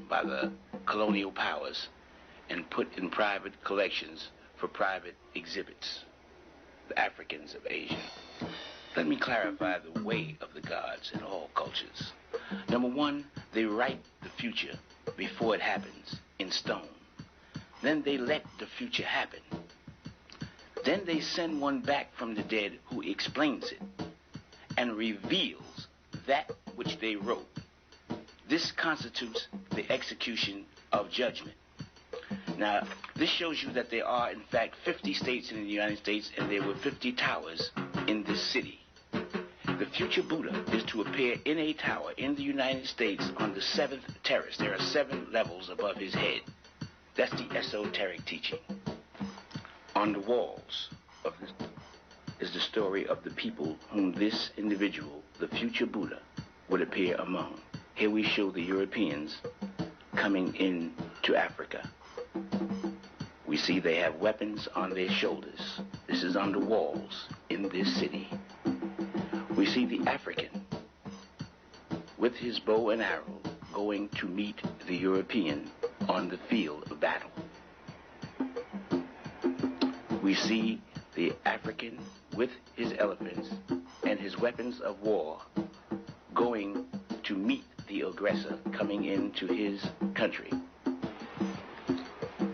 by the colonial powers and put in private collections for private exhibits, the Africans of Asia. Let me clarify the way of the gods in all cultures. Number one, they write the future before it happens in stone. Then they let the future happen. Then they send one back from the dead who explains it and reveals that which they wrote. This constitutes the execution of judgment. Now, this shows you that there are, in fact, 50 states in the United States, and there were 50 towers in this city. The future Buddha is to appear in a tower in the United States on the 7th terrace. There are 7 levels above his head. That's the esoteric teaching. On the walls of this is the story of the people whom this individual, the future Buddha, would appear among. Here we show the Europeans coming in to Africa. We see they have weapons on their shoulders. This is on the walls in this city. We see the African with his bow and arrow going to meet the European on the field of battle. We see the African with his elephants and his weapons of war going to meet the aggressor coming into his country.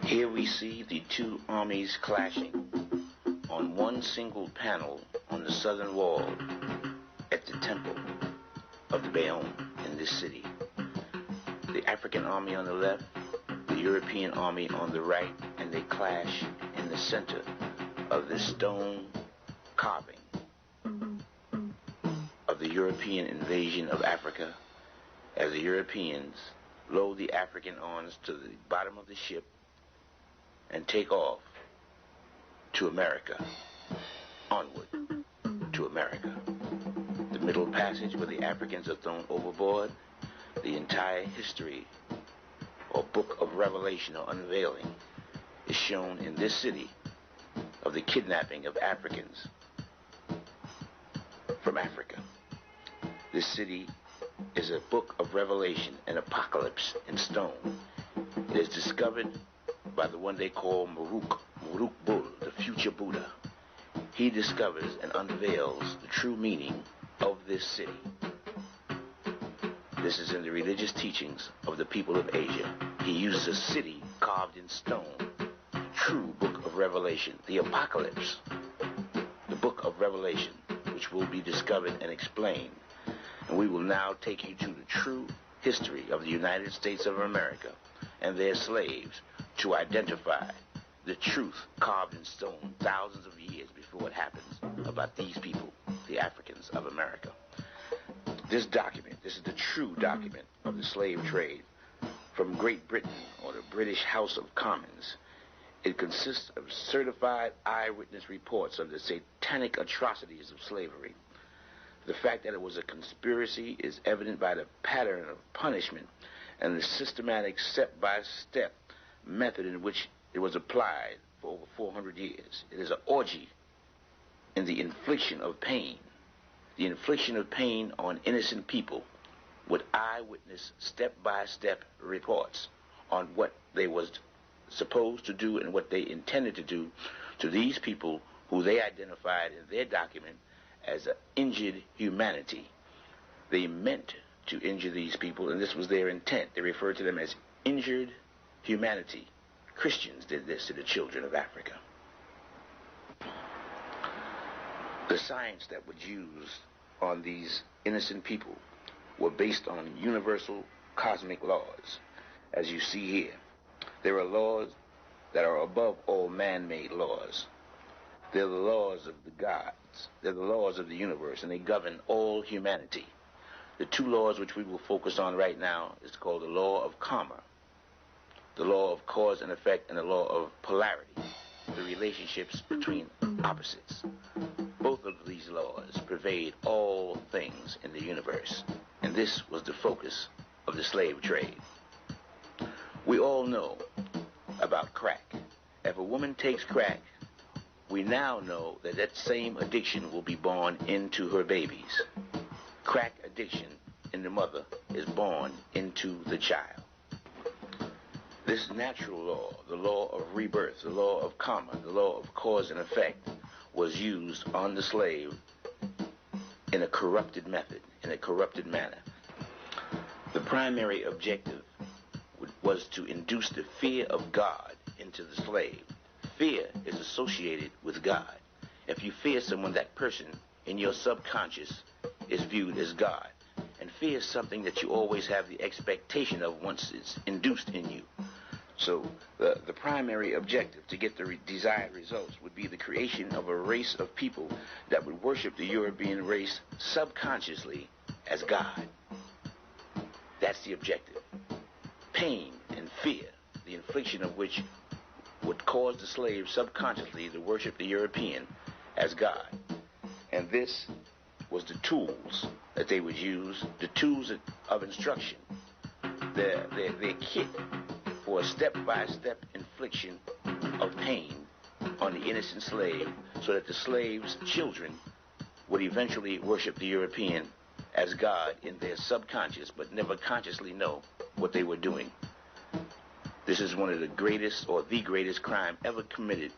Here we see the two armies clashing on one single panel on the southern wall at the temple of the Bayonne in this city. The African army on the left, the European army on the right, and they clash in the center of this stone carving of the European invasion of Africa, as the Europeans load the African arms to the bottom of the ship and take off to America, onward to America. The Middle Passage where the Africans are thrown overboard, the entire history or book of revelation or unveiling is shown in this city of the kidnapping of Africans from Africa. This city is a book of revelation, an apocalypse in stone. It is discovered by the one they call Maruk Bul, the future Buddha. He discovers and unveils the true meaning of this city. This is in the religious teachings of the people of Asia. He uses a city carved in stone, true book of revelation, the apocalypse, the book of revelation, which will be discovered and explained. And we will now take you to the true history of the United States of America and their slaves to identify the truth carved in stone thousands of years before it happens about these people, the Africans of America. This document, this is the true document of the slave trade from Great Britain or the British House of Commons. It consists of certified eyewitness reports of the satanic atrocities of slavery. The fact that it was a conspiracy is evident by the pattern of punishment and the systematic step-by-step method in which it was applied for over 400 years. It is an orgy in the infliction of pain. The infliction of pain on innocent people with eyewitness step-by-step reports on what they was supposed to do and what they intended to do to these people who they identified in their document as an injured humanity. They meant to injure these people, and this was their intent. They referred to them as injured humanity. Christians did this to the children of Africa. The science that was used on these innocent people were based on universal cosmic laws, as you see here. There are laws that are above all man-made laws. They're the laws of the gods. They're the laws of the universe, and they govern all humanity. The two laws which we will focus on right now is called the law of karma, the law of cause and effect, and the law of polarity, the relationships between opposites. Both of these laws pervade all things in the universe, and this was the focus of the slave trade. We all know about crack. If a woman takes crack, we now know that that same addiction will be born into her babies. Crack addiction in the mother is born into the child. This natural law, the law of rebirth, the law of karma, the law of cause and effect, was used on the slave in a corrupted method, in a corrupted manner. The primary objective was to induce the fear of God into the slave. Fear is associated with God. If you fear someone, that person in your subconscious is viewed as God. And fear is something that you always have the expectation of once it's induced in you. So the primary objective to get the desired results would be the creation of a race of people that would worship the European race subconsciously as God. That's the objective. Pain and fear, the infliction of which would cause the slave subconsciously to worship the European as God. And this was the tools that they would use, the tools of instruction, their kit for a step-by-step infliction of pain on the innocent slave, so that the slave's children would eventually worship the European as God in their subconscious, but never consciously know what they were doing. This is one of the greatest, or the greatest crime ever committed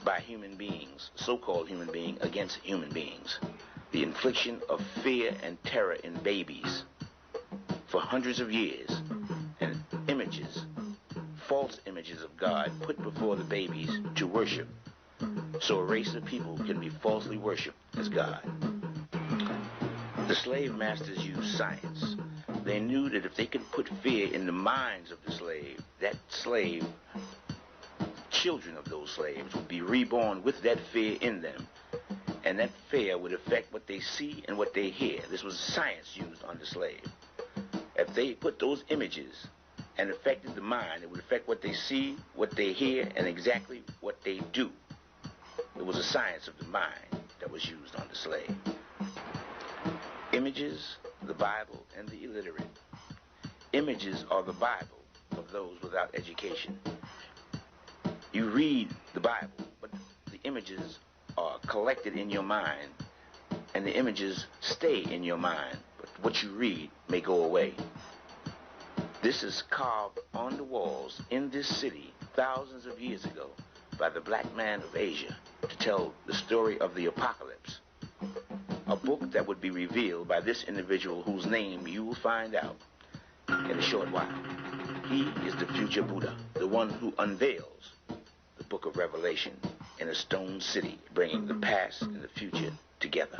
by human beings, so-called human beings, against human beings. The infliction of fear and terror in babies for hundreds of years, and images, false images of God put before the babies to worship, so a race of people can be falsely worshipped as God. The slave masters used science. They knew that if they could put fear in the minds of the slave, that slave, children of those slaves, would be reborn with that fear in them, and that fear would affect what they see and what they hear. This was science used on the slave. If they put those images and affected the mind, it would affect what they see, what they hear, and exactly what they do. It was a science of the mind that was used on the slave. Images, the Bible, and the illiterate. Images are the Bible of those without education. You read the Bible, but the images are collected in your mind, and the images stay in your mind, but what you read may go away. This is carved on the walls in this city thousands of years ago by the black man of Asia to tell the story of the apocalypse, a book that would be revealed by this individual whose name you will find out in a short while. He is the future Buddha, the one who unveils the book of Revelation in a stone city, bringing the past and the future together.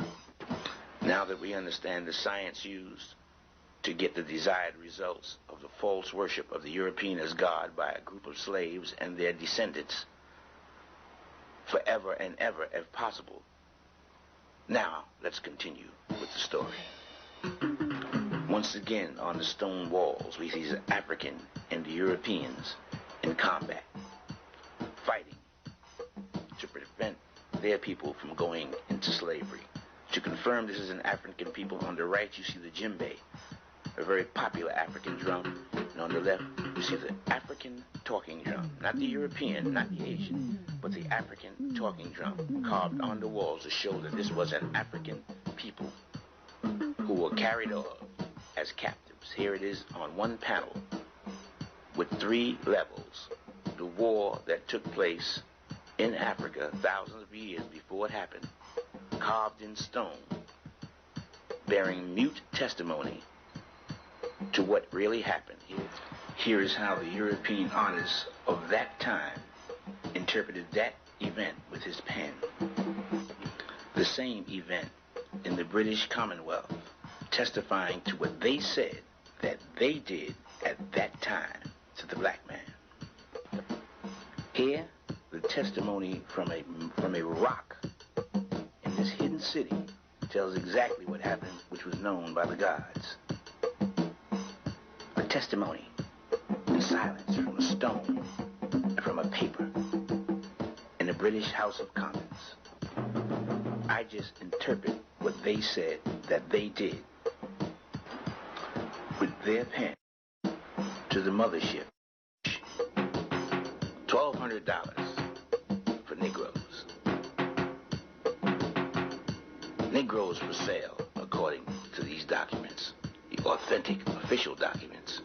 Now that we understand the science used to get the desired results of the false worship of the European as God by a group of slaves and their descendants, forever and ever if possible, now let's continue with the story. Once again, on the stone walls, we see the African and the Europeans in combat, fighting to prevent their people from going into slavery. To confirm this is an African people, on the right you see the djembe, a very popular African drum, and on the left you see the African talking drum, not the European, not the Asian, but the African talking drum carved on the walls to show that this was an African people who were carried off as captives. Here it is on one panel with 3 levels. The war that took place in Africa thousands of years before it happened, carved in stone, bearing mute testimony to what really happened. Here is how the European artist of that time interpreted that event with his pen. The same event in the British Commonwealth, testifying to what they said that they did at that time to the black man. Here, the testimony from a rock in this hidden city tells exactly what happened, which was known by the gods. A testimony in silence from a stone and from a paper in the British House of Commons. I just interpret what they said that they did with their pen to the mothership. $1,200 for Negroes. Negroes for sale, according to these documents, the authentic official documents.